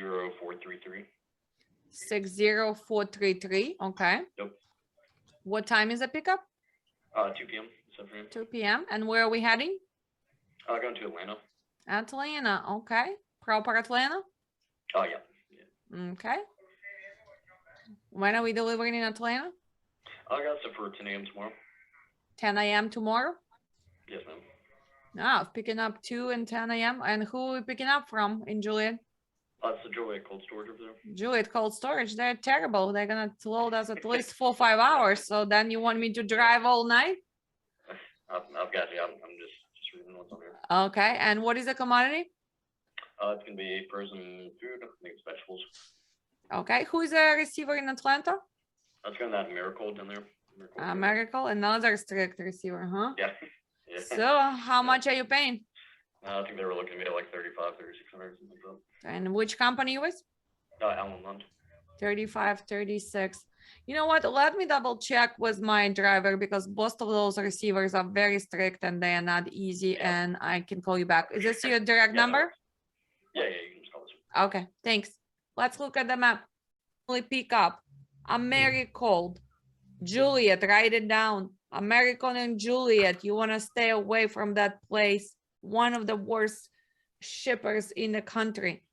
60433. 60433. Okay. Yep. What time is the pickup? 2 p.m. this afternoon. 2 p.m. And where are we heading? Going to Atlanta. Atlanta. Okay. Proper Atlanta? Oh, yeah. Okay. When are we delivering in Atlanta? I got stuff for 10 a.m. tomorrow. 10 a.m. tomorrow? Yes, ma'am. Ah, picking up 2 and 10 a.m. And who are we picking up from in Juliet? It's the Juliet Cold Storage over there. Juliet Cold Storage. They're terrible. They're going to load us at least 4 or 5 hours. So then you want me to drive all night? I've got you. I'm just reading what's on here. Okay. And what is the commodity? It's going to be frozen food. I think it's vegetables. Okay. Who is a receiver in Atlanta? That's going to that Miracle down there. Miracle, another strict receiver, huh? Yeah. Yeah. So how much are you paying? I think they were looking at me at like 3,500, 3,600, something like that. And which company you with? Allen Lund. 35, 36. You know what? Let me double check with my driver because both of those receivers are very strict and they are not easy. Yeah. And I can call you back. Is this your direct Yeah, number? Yeah, you can just call this. Okay, thanks. Let's look at the map. Only pick up Americold, Juliet, write it down. American and Juliet, you want to stay away from that place. One of the worst shippers in the country.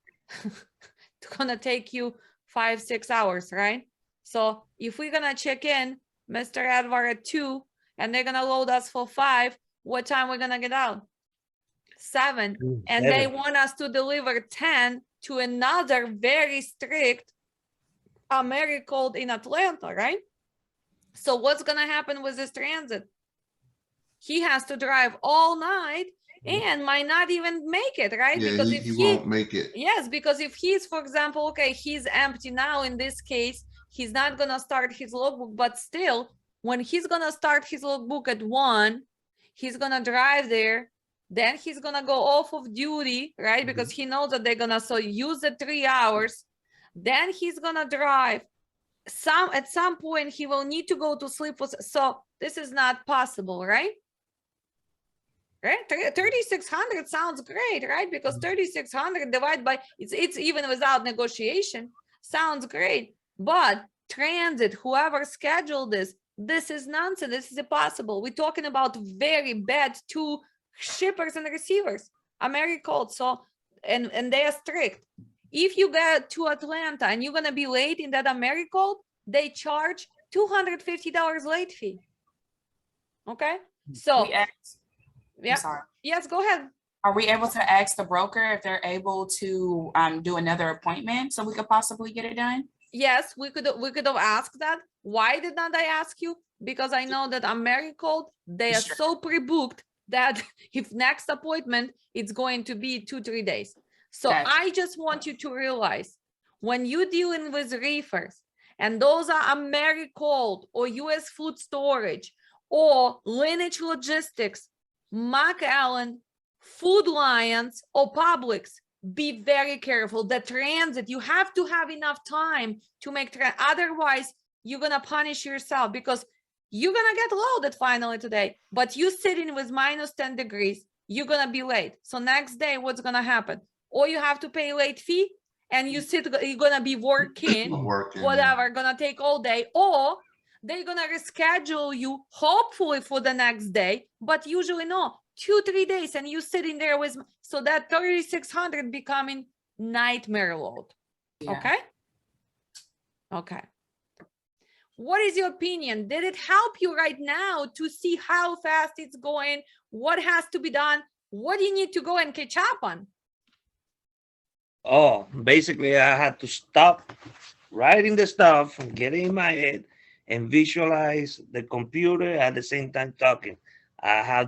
It's gonna take you 5-6 hours, right? So if we're gonna check in Mr. Edward at 2 and they're gonna load us for 5, what time we're gonna get out? 7. And they want us to deliver 10 to another very strict Americold in Atlanta, right? So what's gonna happen with this transit? He has to drive all night and might not even make it, right? Yeah, because he won't make it. Yes, because if he's, for example, okay, he's empty now in this case, he's not gonna start his logbook, but still, when he's gonna start his logbook at 1, he's gonna drive there, then he's gonna go off of duty, right? Because he knows that they're gonna use the 3 hours, then he's gonna drive. At some point he will need to go to sleep. So this is not possible, right? Right? 3,600 sounds great, right? Because 3,600 divided by it's even without negotiation sounds great. But transit, whoever scheduled this is nonsense. This is impossible. We're talking about very bad 2 shippers and receivers, Americold. So and they are strict. If you get to Atlanta and you're gonna be late in that Americold, they charge $250 late fee. Okay, so yeah, yes, go ahead. Are we able to ask the broker if they're able to do another appointment so we could possibly get it done? Yes, we could have asked that. Why did not I ask you? Because I know that Americold, they are so pre-booked that if next appointment, it's going to be 2-3 days. So I just want you to realize when you're dealing with reefers, and those are Americold or US Food Storage or Lineage Logistics, McAllen, Food Lions, or Publix, be very careful. The transit, you have to have enough time to make otherwise you're gonna punish yourself because you're gonna get loaded finally today, but you sitting with -10 degrees, you're gonna be late. So next day, what's gonna happen? Or you have to pay late fee and you're gonna be working, whatever, gonna take all day, or they're gonna reschedule you hopefully for the next day, but usually no, 2-3 days, and you sitting there with, so that 3,600 becoming nightmare load. Okay. Okay. What is your opinion? Did it help you right now to see how fast it's going? What has to be done? What do you need to go and catch up on? Oh, basically I had to stop writing the stuff and get it in my head and visualize the computer at the same time talking. I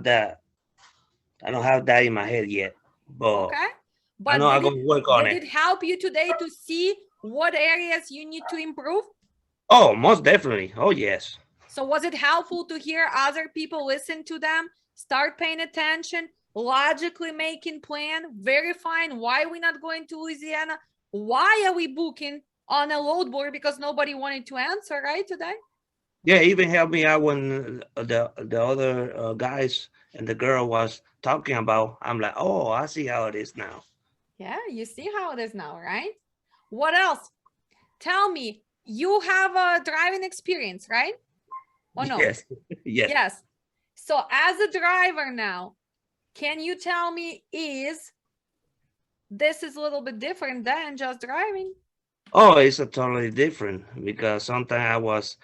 don't have that in my head yet, but okay. But I know I'm going to work on it. Did it help you today to see what areas you need to improve? Oh, most definitely. Oh, yes. So was it helpful to hear other people listen to them, start paying attention, logically making plan, verifying why we're not going to Louisiana? Why are we booking on a load board? Because nobody wanted to answer, right, today? Yeah, even helped me out when the other guys and the girl was talking about. I'm like, oh, I see how it is now. Yeah, you see how it is now, right? What else? Tell me, you have a driving experience, right? Or no? Yes, yes. Yes. So as a driver now, can you tell me this is a little bit different than just driving? Oh, it's a totally different because sometimes I was,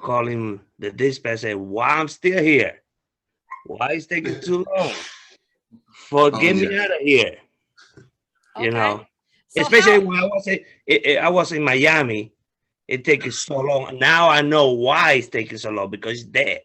calling the dispatch, say, why I'm still here? Why is taking too long? Get me out of here. You Okay. know, So especially how, when I was in Miami, it taking so long. Now I know why it's taking so long because it's dead.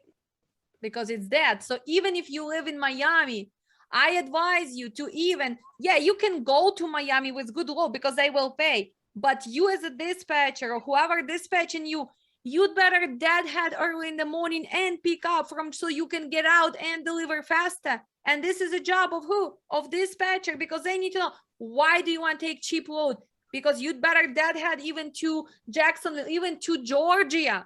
because it's dead. So even if you live in Miami, I advise you to you can go to Miami with good law because they will pay. But you as a dispatcher or whoever dispatching you, you'd better deadhead early in the morning and pick up so you can get out and deliver faster. And this is a job of who? Of dispatcher, because they need to know, why do you want to take cheap load? Because you'd better deadhead even to Jacksonville, even to Georgia.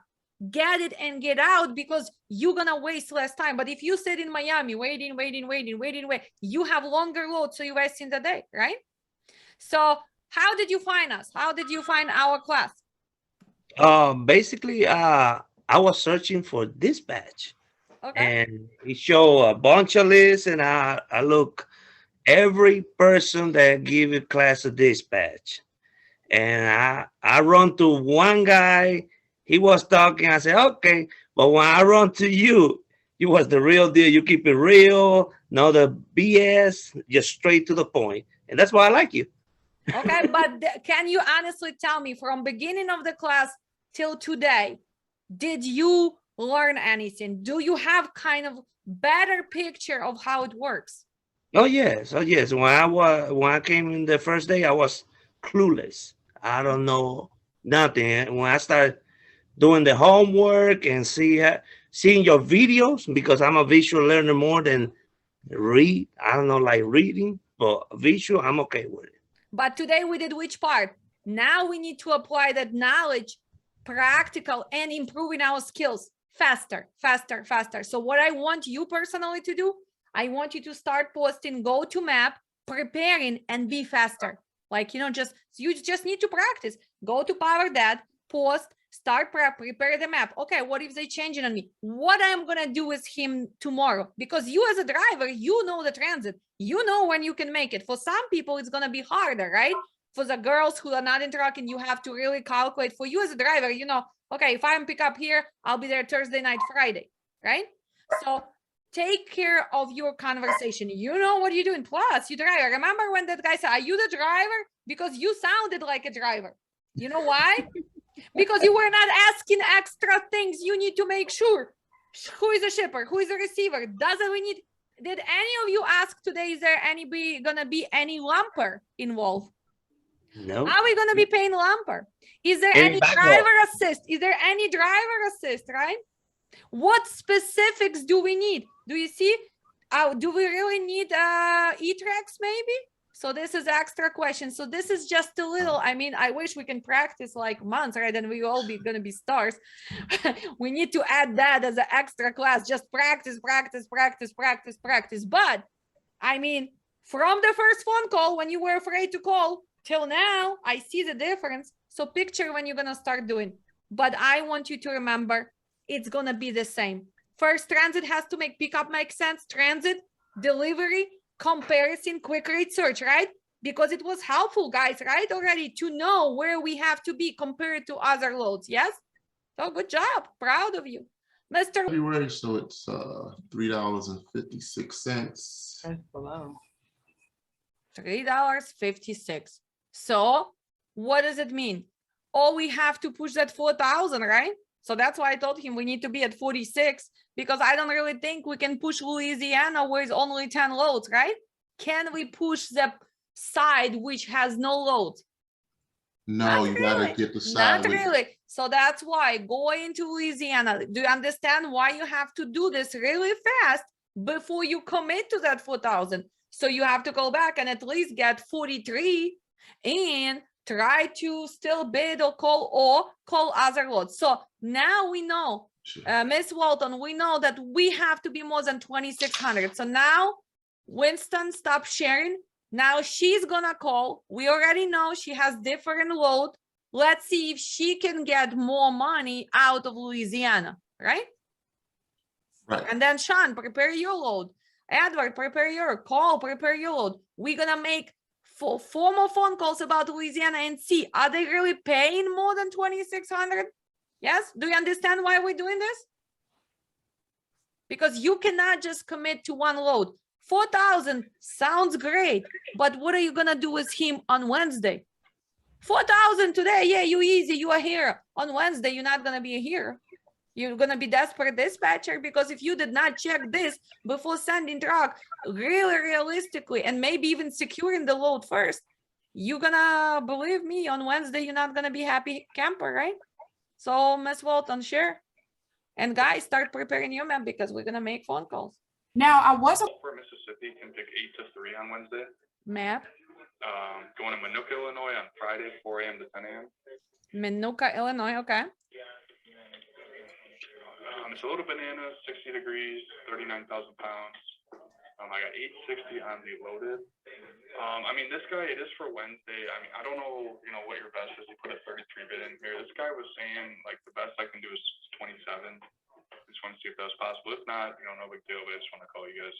Get it and get out because you're gonna waste less time. But if you sit in Miami waiting, you have longer load, so you're wasting the day, right? So how did you find us? How did you find our class? Basically, I was searching for dispatch, Okay. and it showed a bunch of lists, and I look every person that give a class of dispatch, and I run to one guy. He was talking. I said, okay, but when I run to you, you was the real deal. You keep it real, no the BS, just straight to the point, and that's why I like you. Okay, but can you honestly tell me from beginning of the class till today, did you learn anything? Do you have kind of better picture of how it works? Oh yes, oh yes. When I came in the first day, I was clueless. I don't know nothing. And when I started doing the homework and seeing your videos, because I'm a visual learner more than read. I don't know, like reading, but visual, I'm okay with it. But today we did which part? Now we need to apply that knowledge, practical, and improving our skills faster. So what I want you personally to do, I want you to start posting, go to map, preparing, and be faster. Like, you just need to practice. Go to PowerDad, post, start prepare the map. Okay, what if they changing on me? What I'm gonna do with him tomorrow? Because you as a driver, you know the transit. You know when you can make it. For some people, it's gonna be harder, right? For the girls who are not in trucking, you have to really calculate. For you as a driver, okay, if I'm pick up here, I'll be there Thursday night, Friday, right? So take care of your conversation. You know what you're doing. Plus, you driver. Remember when that guy said, are you the driver? Because you sounded like a driver. You know why? Because you were not asking extra things. You need to make sure who is a shipper, who is a receiver. Did any of you ask today, is there gonna be any lumper involved? No. Are we gonna be paying lumper? Is there any driver assist? Is there any driver assist, right? What specifics do we need? Do you see? Do we really need E-Trax maybe? So this is extra question. So this is just a little, I wish we can practice like months, right? And we all gonna be stars. We need to add that as an extra class, just practice. But from the first phone call when you were afraid to call till now, I see the difference. So picture when you're gonna start doing, but I want you to remember it's gonna be the same. First, transit has to make pickup make sense. Transit, delivery, comparison, quick rate search, right? Because it was helpful, guys, right? Already to know where we have to be compared to other loads. Yes. So good job. Proud of you, Mr. February, so it's $3.56. That's below. $3.56. So what does it mean? Oh, we have to push that 4,000, right? So that's why I told him we need to be at 46 because I don't really think we can push Louisiana where it's only 10 loads, right? Can we push the side which has no loads? No, you gotta get the side. Not really. So that's why going to Louisiana. Do you understand why you have to do this really fast before you commit to that 4,000? So you have to go back and at least get 43 and try to still bid or call other loads. So now we know, Miss Walton, we know that we have to be more than 2,600. So now, Winston, stop sharing. Now she's gonna call. We already know she has different load. Let's see if she can get more money out of Louisiana, right? Right. And then Sean, prepare your load. Edward, prepare your call, prepare your load. We're gonna make four more phone calls about Louisiana and see, are they really paying more than 2,600? Yes, do you understand why we're doing this? Because you cannot just commit to one load. 4,000 sounds great, but what are you gonna do with him on Wednesday? 4,000 today, yeah, you easy, you are here. On Wednesday, you're not gonna be here. You're gonna be desperate dispatcher, because if you did not check this before sending truck, really realistically, and maybe even securing the load first, you're gonna, believe me, on Wednesday, you're not gonna be happy camper, right? So Ms. Walton, share. And guys, start preparing your map because we're gonna make phone calls. Now, I was, For Mississippi can pick 8 to 3 on Wednesday. Map, Going to Manuka, Illinois on Friday, 4 a.m. to 10 a.m. Manuka, Illinois, okay. It's a little banana, 60 degrees, 39,000 pounds. I got 860 on the loaded. I mean, this guy, it is for Wednesday. I mean, I don't know, what your best is. You put a 33 bid in here. This guy was saying, like, the best I can do is 27. Just want to see if that's possible. If not, no big deal, but I just want to call you guys.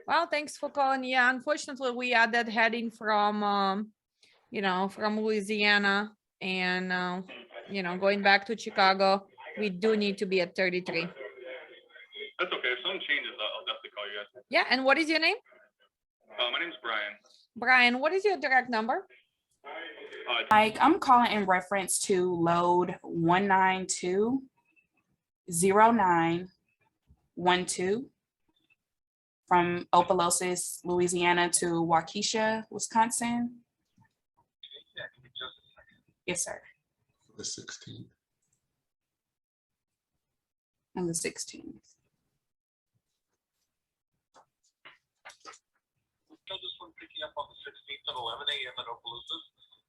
Well, thanks for calling. Yeah, unfortunately, we had that heading from, from Louisiana and, going back to Chicago. We do need to be at 33. That's okay. If something changes, I'll definitely call you guys. Yeah, and what is your name? My name's Brian. Brian, what is your direct number? Mike, I'm calling in reference to load 1920912 from Opelousas, Louisiana to Waukesha, Wisconsin. Yes, sir. The 16th. On the 16th. This one picking up on the 16th at 11 a.m. at Opelousas.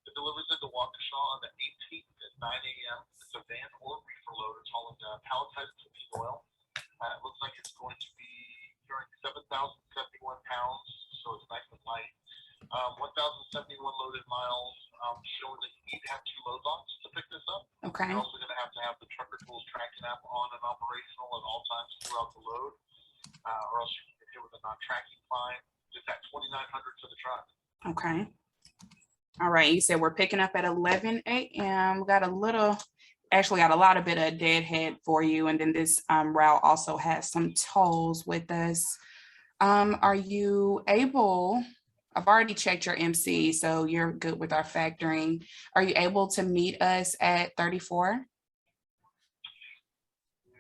It delivers into Waukesha on the 18th at 9 a.m. It's a van or reefer load. It's hauling palletized cooking oil. It looks like it's going to be carrying 7,071 pounds, so it's nice and light. 1,071 loaded miles, showing that you need to have 2 load locks to pick this up. Okay. You're also going to have the Trucker Tools tracking app on and operational at all times throughout the load, or else you can get hit with a non-tracking fine. Just at 2,900 to the truck. Okay. All right. You said we're picking up at 11 a.m. We got a lot of bit of deadhead for you. And then this route also has some tolls with us. Are you able, I've already checked your MC, so you're good with our factoring. Are you able to meet us at 34?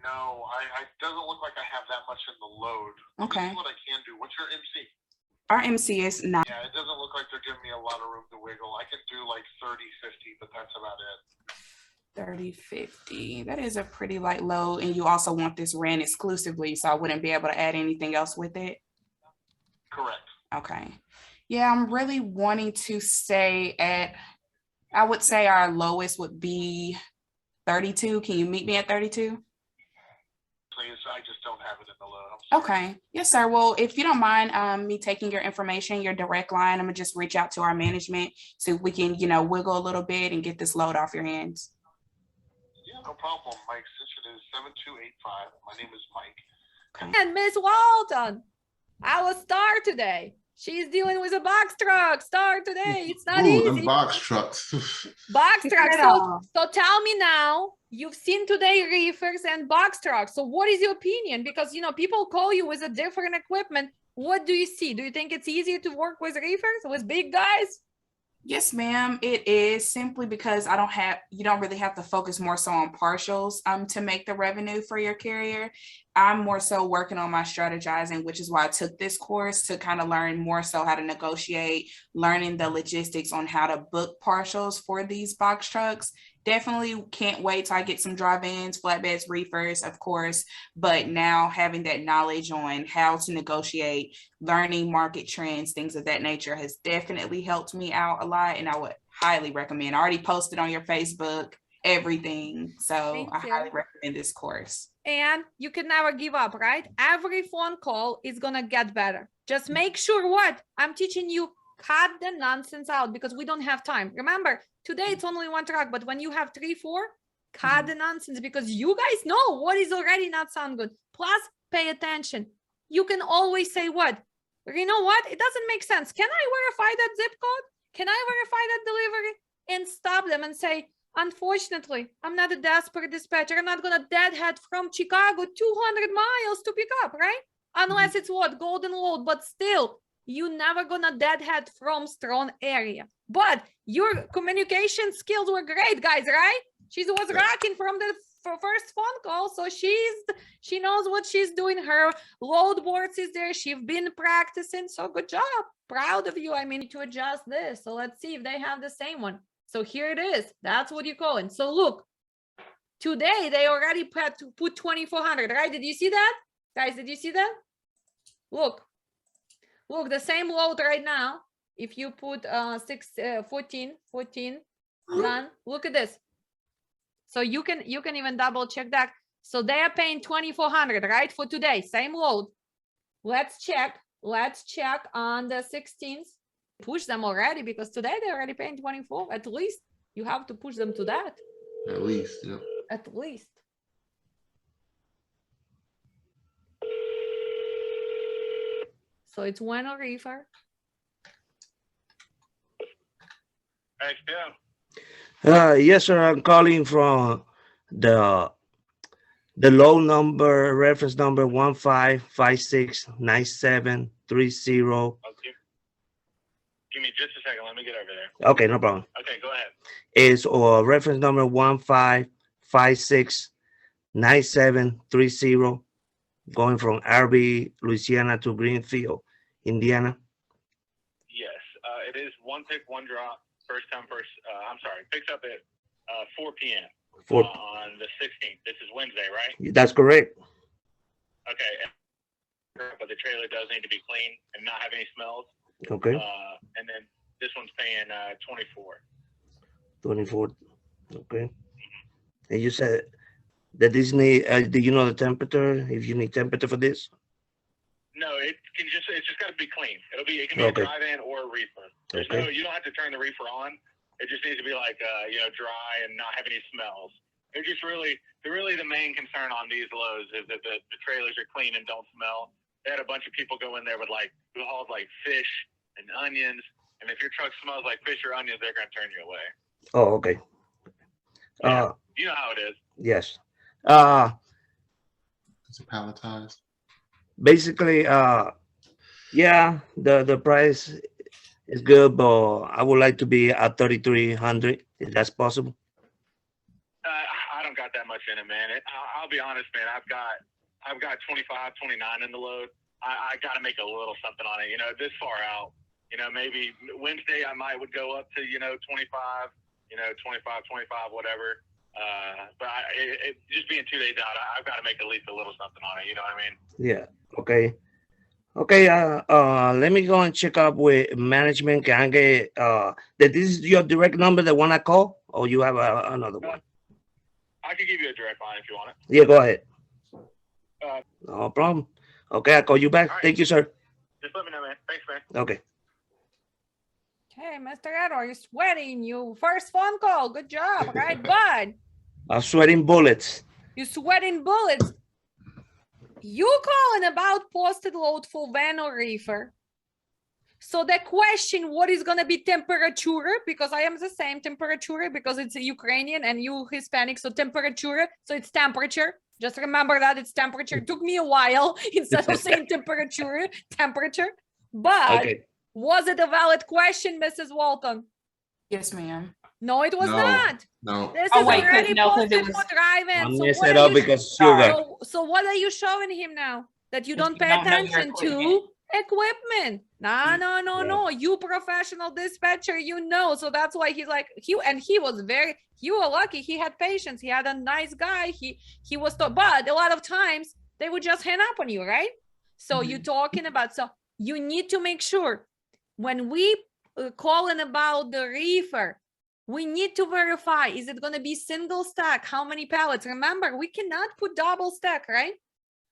No, it doesn't look like I have that much in the load. Okay. This is what I can do. What's your MC? Our MC is not. Yeah, it doesn't look like they're giving me a lot of room to wiggle. I can do like 30, 50, but that's about it. 30, 50. That is a pretty light load. And you also want this ran exclusively, so I wouldn't be able to add anything else with it. Correct. Okay. Yeah, I'm really wanting to stay at, I would say our lowest would be 32. Can you meet me at 32? Please, I just don't have it in the load. I'm sorry. Okay. Yes, sir. Well, if you don't mind me taking your information, your direct line, I'm gonna just reach out to our management so we can, wiggle a little bit and get this load off your hands. Yeah, no problem, Mike. Since it is 7285, my name is Mike. And Miss Walton, our star today. She's dealing with a box truck. Star today. It's not Ooh, them easy. box trucks. Box Get truck. it So, off. so tell me now, you've seen today reefers and box trucks. So what is your opinion? Because, people call you with a different equipment. What do you see? Do you think it's easier to work with reefers, with big guys? Yes, ma'am. It is simply because you don't really have to focus more so on partials to make the revenue for your carrier. I'm more so working on my strategizing, which is why I took this course to kind of learn more so how to negotiate, learning the logistics on how to book partials for these box trucks. Definitely can't wait till I get some drive-ins, flatbeds, reefers, of course, but now having that knowledge on how to negotiate, learning market trends, things of that nature has definitely helped me out a lot, and I would highly recommend. I already posted on your Facebook, everything, so Thank I you. highly recommend this course. And you can never give up, right? Every phone call is gonna get better. Just make sure what? I'm teaching you cut the nonsense out because we don't have time. Remember, today it's only one truck, but when you have 3, 4, cut the nonsense because you guys know what is already not sound good. Plus, pay attention. You can always say what? You know what? It doesn't make sense. Can I verify that zip code? Can I verify that delivery? And stop them and say, unfortunately, I'm not a desperate dispatcher. I'm not gonna deadhead from Chicago 200 miles to pick up, right? Unless it's what? Golden load, but still, you never gonna deadhead from Strong area. But your communication skills were great, guys, right? She was rocking from the first phone call, so she knows what she's doing. Her load boards is there. She's been practicing, so good job. Proud of you. I mean, to adjust this. So let's see if they have the same one. So here it is. That's what you call it. So look, today they already put 2,400, right? Did you see that, guys? Did you see that? Look, the same load right now. If you put 14 done, look at this. So you can even double check that. So they are paying 2,400, right? For today, same load. Let's check on the 16th. Push them already because today they're already paying 24. At least you have to push them to that. At least, yeah. At least. So it's Bueno Reefer. Thanks, Tim. Yes, sir. I'm calling from the low number, reference number 15569730. Okay. Give me just a second. Let me get over there. Okay, no problem. Okay, go ahead. Is reference number 15569730, going from RB, Louisiana to Greenfield, Indiana. Yes, it is one pick, one drop. First time, I'm sorry, picks up at 4 p.m. On the 16th. This is Wednesday, right? That's correct. Okay. But the trailer does need to be clean and not have any smells. Okay. And then this one's paying 24. 24. Okay. And you said that this need, do you know the temperature? If you need temperature for this? No, it's just got to be clean. It can be Okay. a drive-in or a reefer. Okay. You don't have to turn the reefer on. It just needs to be like, dry and not have any smells. They're just really the main concern on these loads is that the trailers are clean and don't smell. They had a bunch of people go in there with who hauled fish and onions. And if your truck smells like fish or onions, they're going to turn you away. Oh, okay. Yeah. You know how it is. Yes. Is it palletized? Basically, yeah, the price is good, but I would like to be at 3,300 if that's possible. I don't got that much in it, man. I'll be honest, man. I've got 25, 29 in the load. I got to make a little something on it. This far out. Maybe Wednesday I would go up to 25, 25, whatever. But it just being 2 days out, I've got to make at least a little something on it. You know what I mean? Yeah. Okay. Let me go and check up with management. Can I get that this is your direct number, the one I call, or you have another one? I could give you a direct line if you want it. Yeah, go ahead. Uh, No problem. Okay, I'll call you back. All right. Thank you, sir. Just let me know, man. Thanks, man. Okay. Hey, Mr. Edward, you're sweating. You first phone call. Good job, right, bud? I'm sweating bullets. You sweating bullets. You calling about posted load for van or reefer. So the question, what is gonna be temperature? Because I am the same temperature because it's a Ukrainian and you Hispanic, so temperature. So it's temperature. Just remember that it's temperature. It took me a while instead of saying temperature. But Okay. was it a valid question, Mrs. Walton? Yes, ma'am. No, it was No. not. No. This Oh, is wait, 'cause- already no, 'cause it posted was- for drive-in. I So messed what it are up you because sugar. So what are you showing him now? That you That don't you pay don't know your attention to equipment. equipment. No. Yeah. You professional dispatcher, So that's why he's like, you were lucky. He had patience. He had a nice guy. He was, but a lot of times they would just hang up on you, right? So you're talking about, so you need to make sure when we calling about the reefer, we need to verify, is it going to be single stack? How many pallets? Remember, we cannot put double stack, right?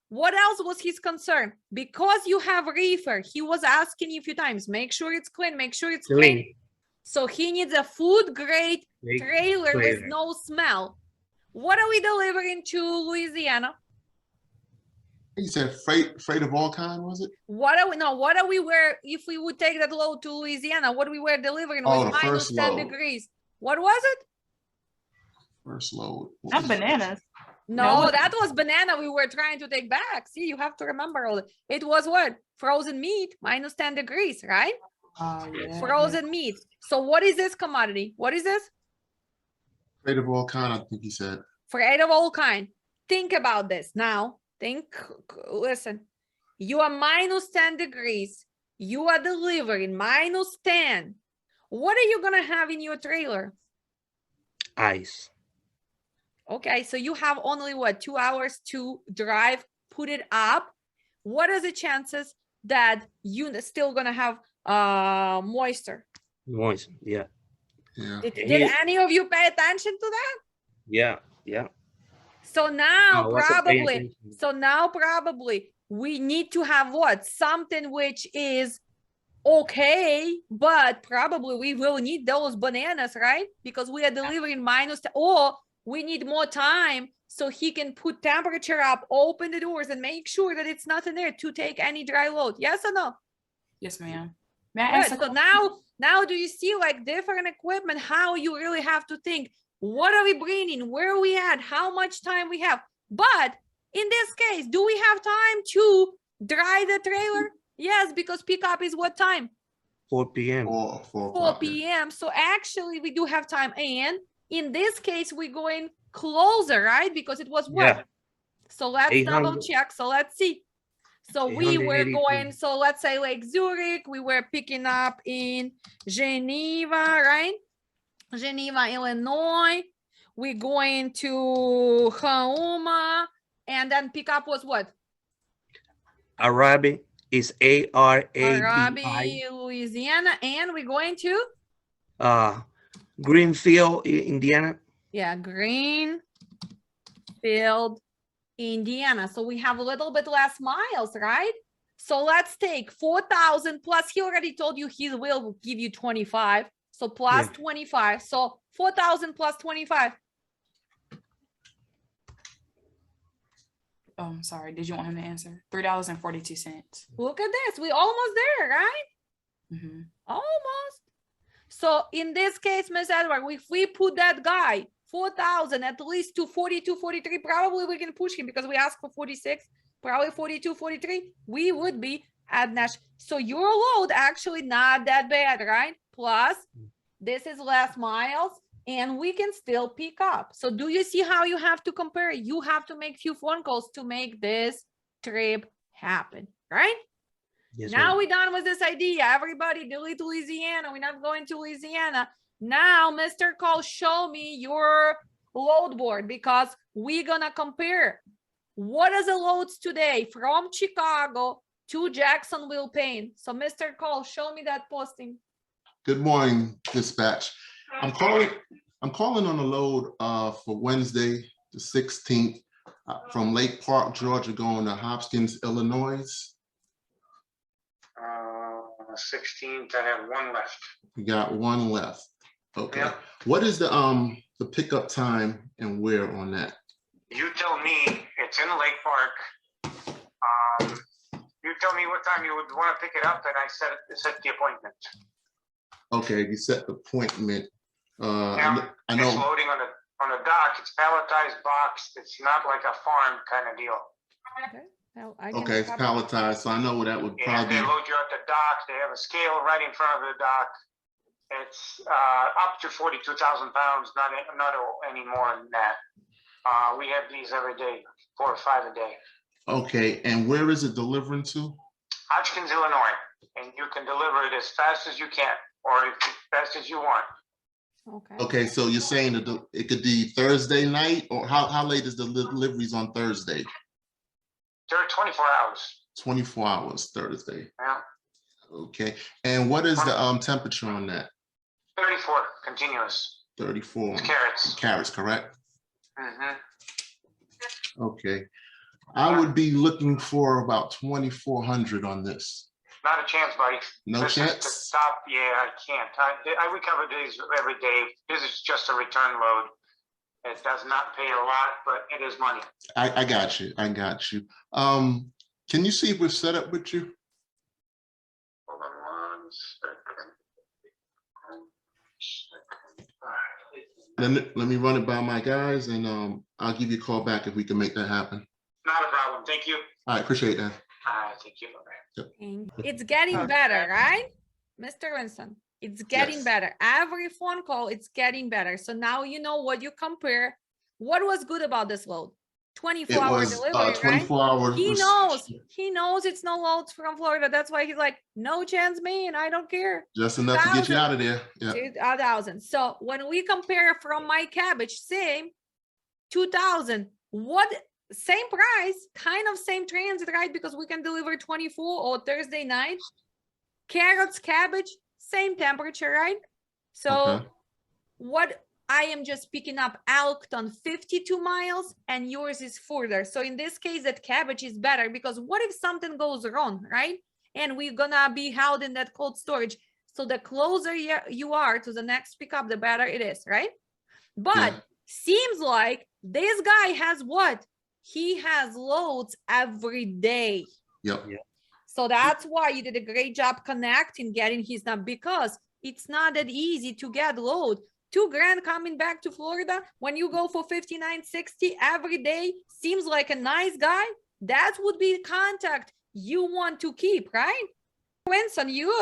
What else was his concern? Because you have reefer, he was asking you a few times, make sure it's clean, make sure it's clean. Clean. So he needs a food grade Great trailer with trailer. no smell. What are we delivering to Louisiana? You said freight of all kind, was it? What are we, no, what are we where, if we would take that load to Louisiana, what we were delivering Oh, with the minus first 10 load. degrees? What was it? First load. What Not was it? bananas. No, No. that was banana we were trying to take back. See, you have to remember all that. It was what? Frozen meat, minus 10 degrees, right? Oh, yeah. Frozen meat. So what is this commodity? What is this? Freight of all kind, I think he said. Freight of all kind. Think about this now. Listen, you are minus 10 degrees. You are delivering minus 10. What are you gonna have in your trailer? Ice. Okay, so you have only what, 2 hours to drive, put it up. What are the chances that you still gonna have moisture? Moist. Yeah. Yeah. Did any of you pay attention to that? Yeah. Yeah. So now I wasn't paying probably, attention. we need to have what? Something which is okay, but probably we will need those bananas, right? Because we are delivering minus, or we need more time so he can put temperature up, open the doors and make sure that it's not in there to take any dry load. Yes or no? Yes, ma'am. May I ask Good. a So now do you see like different equipment, how you really have to think, what are we bringing? Where are we at? How much time we have? But in this case, do we have time to dry the trailer? Yes, because pickup is what time? 4 p.m. 4 4 o'clock. yeah. p.m. So actually we do have time. And in this case, we're going closer, right? Because it was what? Yeah. So let's double 800. check. So let's see. So we were 882. going, so let's say Lake Zurich, we were picking up in Geneva, right? Geneva, Illinois. We're going to Houma, and then pickup was what? Arabi is Arabi. Arabi, Louisiana, and we're going to, Greenfield, Indiana. yeah, Greenfield, Indiana. So we have a little bit less miles, right? So let's take 4,000 plus, he already told you he will give you 25. So plus Yeah. 25. So 4,000 plus 25. Oh, I'm sorry. Did you want him to answer? $3.42. Look at this. We almost there, right? Mm-hmm. Almost. So in this case, Miss Edward, if we put that guy 4,000 at least to 42, 43, probably we can push him because we asked for 46, probably 42, 43. We would be at Nash. So your load actually not that bad, right? Plus, this is less miles and we can still pick up. So do you see how you have to compare? You have to make few phone calls to make this trip happen, right? Yes, Now ma'am. we're done with this idea. Everybody delete Louisiana. We're not going to Louisiana. Now, Mr. Cole, show me your load board because we're gonna compare. What are the loads today from Chicago to Jacksonville, Payne? So Mr. Cole, show me that posting. Good morning, dispatch. I'm calling on a load for Wednesday, the 16th, from Lake Park, Georgia, going to Hopkins, Illinois. 16th, I have one left. We got one left. Okay. Yeah. What is the pickup time and where on that? You tell me, it's in Lake Park. You tell me what time you would want to pick it up and I set the appointment. Okay, you set the appointment. Yeah, I It's know, loading on the dock. It's palletized box. It's not like a farm kind of deal. Okay. Now I can okay, it's copy- palletized, so I know that would Yeah, probably they be, load you at the dock. They have a scale right in front of the dock. It's up to 42,000 pounds, not any more than that. We have these every day, 4 or 5 a day. okay, and where is it delivering to? Hopkins, Illinois, and you can deliver it as fast as you can, or as fast as you want. Okay. Okay, so you're saying that it could be Thursday night, or how late is the deliveries on Thursday? They're 24 hours. 24 hours Thursday. Yeah, Okay, and what is the temperature on that? 34 continuous. 34 It's carrots. carats, correct? Mm-hmm. Okay. I would be looking for about 2,400 on this. Not a chance, buddy. No This is the chance? top, yeah, I can't. I recover these every day. This is just a return load. It does not pay a lot, but it is money. I got you. I got you. Can you see if we're set up with you? Hold on 1 second. Let me run it by my guys and I'll give you a call back if we can make that happen. Not a problem. Thank you. All right, appreciate that. Thank you. Bye-bye. It's getting better, right? Mr. Winston, it's getting Yes. better. Every phone call, it's getting better. So now you know what you compare. What was good about this load? It 24-hour was delivery, right? 24 hours. He knows it's no loads from Florida. That's why he's like, no chance, man. I don't care. Just enough to get you 1,000. out of there. Yeah. 2,000. So when we compare from my cabbage, same 2,000. What same price, kind of same transit, right? Because we can deliver 24 or Thursday night. Carrots, cabbage, same temperature, right? So Okay. what I am just picking up Elkton 52 miles and yours is further. So in this case, that cabbage is better because what if something goes wrong, right? And we're gonna be held in that cold storage. So the closer you are to the next pickup, the better it is, right? But Yeah. seems like this guy has what? He has loads every day. Yep. So that's why you did a great job connecting, getting his number, because it's not that easy to get load. $2,000 coming back to Florida when you go for 59.60 every day seems like a nice guy. That would be contact you want to keep, right? Winston, you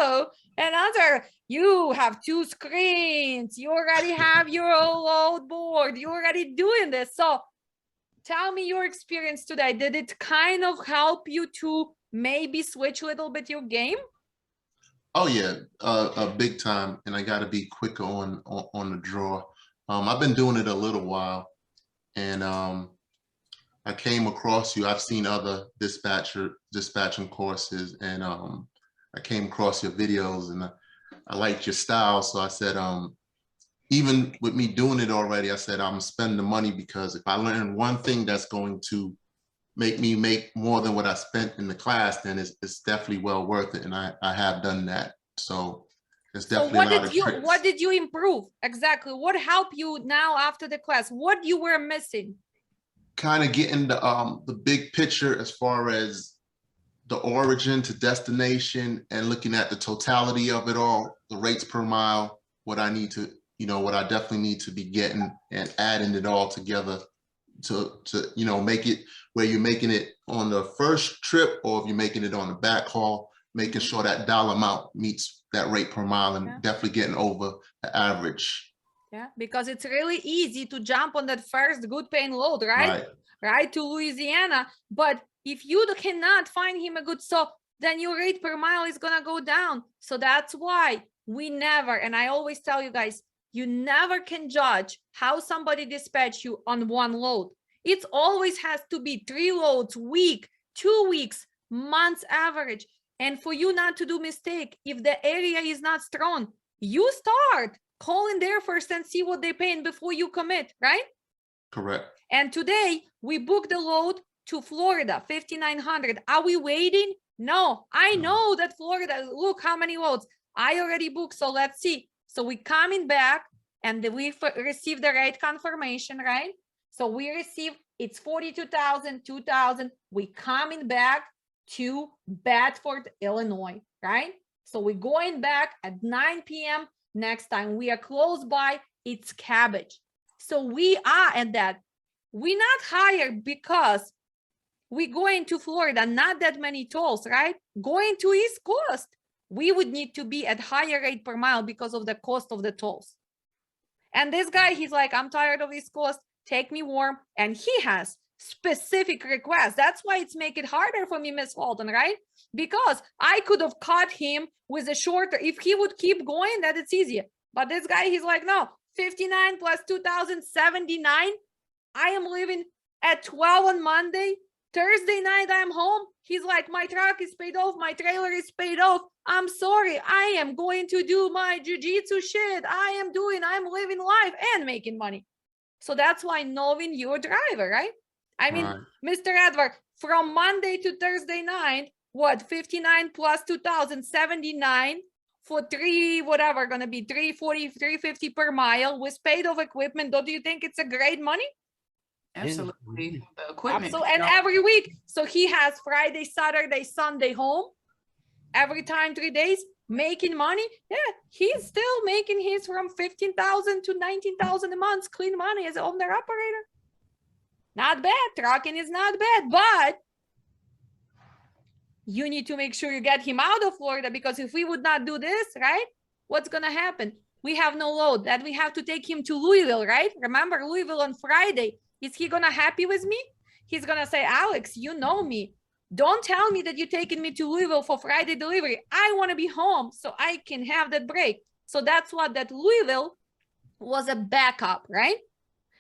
have 2 screens. You already have your load board. You're already doing this. So tell me your experience today. Did it kind of help you to maybe switch a little bit your game? Oh yeah, a big time, and I got to be quicker on the draw. I've been doing it a little while, and I came across you. I've seen other dispatching courses, and I came across your videos, and I liked your style. So I said, even with me doing it already, I said I'm spending the money because if I learn one thing that's going to make me make more than what I spent in the class, then it's definitely well worth it. And I have done that. So it's So definitely a lot of tricks. what did you improve? Exactly. What helped you now after the class? What you were missing? Kind of getting the big picture as far as the origin to destination and looking at the totality of it all, the rates per mile, what I need to, what I definitely need to be getting and adding it all together to make it where you're making it on the first trip, or if you're making it on the back haul, making sure that dollar amount meets that rate per mile and definitely getting over the average. Yeah, because it's really easy to jump on that first good paying load, right? Right to Louisiana. But if you cannot find him a good so then your rate per mile is gonna go down. So that's why we never, and I always tell you guys, you never can judge how somebody dispatch you on one load. It always has to be 3 loads, week, 2 weeks, months average. And for you not to do mistake, if the area is not strong, you start calling there first and see what they paying before you commit, right? Correct. And today we booked the load to Florida, 5,900. Are we waiting? No, I know that Florida, look how many loads I already booked. So let's see. So we coming back and we received the rate confirmation, right? So we received, it's 42,000, 2,000. We coming back to Bedford, Illinois, right? So we're going back at 9 p.m. next time. We are close by, it's cabbage. So we are at that. We're not hired because we're going to Florida, not that many tolls, right? Going to East Coast, we would need to be at higher rate per mile because of the cost of the tolls. And this guy, he's like, I'm tired of East Coast, take me warm. And he has specific requests. That's why it's make it harder for me, Miss Walton, right? Because I could have caught him with a shorter, if he would keep going, that it's easier. But this guy, he's like, no, 59 plus 2,079. I am leaving at 12 on Monday. Thursday night, I'm home. He's like, my truck is paid off. My trailer is paid off. I'm sorry. I am going to do my jiu-jitsu shit. I'm living life and making money. So that's why knowing your driver, right? I mean, Mr. Edward, from Monday to Thursday night, what, 59 plus 2,000, 79 for whatever, gonna be 340, 350 per mile with paid of equipment. Don't you think it's a great money? Absolutely. The equipment. Absolutely. And every week. So he has Friday, Saturday, Sunday home. Every time 3 days making money. Yeah, he's still making his from 15,000 to 19,000 a month clean money as an owner operator. Not bad. Trucking is not bad, but you need to make sure you get him out of Florida, because if we would not do this, right, what's gonna happen? We have no load. That we have to take him to Louisville, right? Remember Louisville on Friday. Is he gonna happy with me? He's gonna say, Alex, you know me. Don't tell me that you're taking me to Louisville for Friday delivery. I want to be home so I can have that break. So that's what that Louisville was a backup, right?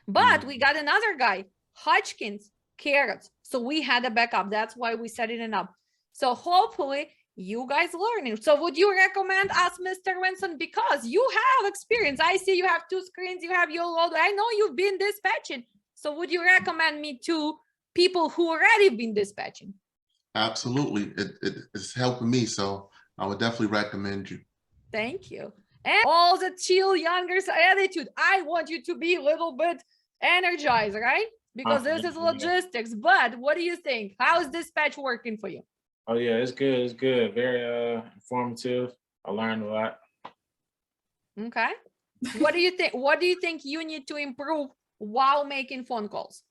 But we got another guy, Hodgkins, Carrots. So we had a backup. That's why we set it up. So hopefully you guys learning. So would you recommend us, Mr. Winston? Because you have experience. I see you have 2 screens, you have your load. I know you've been dispatching. So would you recommend me to people who already been dispatching? Absolutely. It's helping me. So I would definitely recommend you. Thank you. And all the chill younger attitude. I want you to be a little bit energized, right? Because this is logistics. But what do you think? How is dispatch working for you? Oh yeah, it's good. It's good. Very informative. I learned a lot. Okay. What do you think? What do you think you need to improve while making phone calls?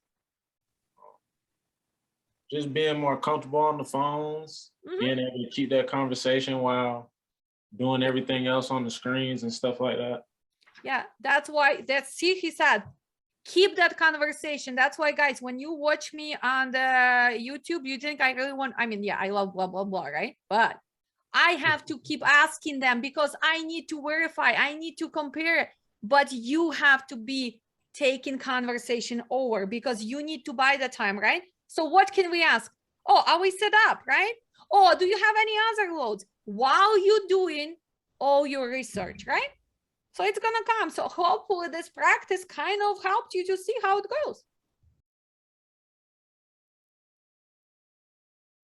Just being more comfortable on the phones, being able to keep that conversation while doing everything else on the screens and stuff like that. Yeah, that's why, see, he said, keep that conversation. That's why, guys, when you watch me on the YouTube, you think I really want, I mean, yeah, I love blah, blah, blah, right? But I have to keep asking them because I need to verify, I need to compare, but you have to be taking conversation over because you need to buy the time, right? So what can we ask? Oh, are we set up, right? Oh, do you have any other loads while you're doing all your research, right? So it's gonna come. So hopefully this practice kind of helped you to see how it goes.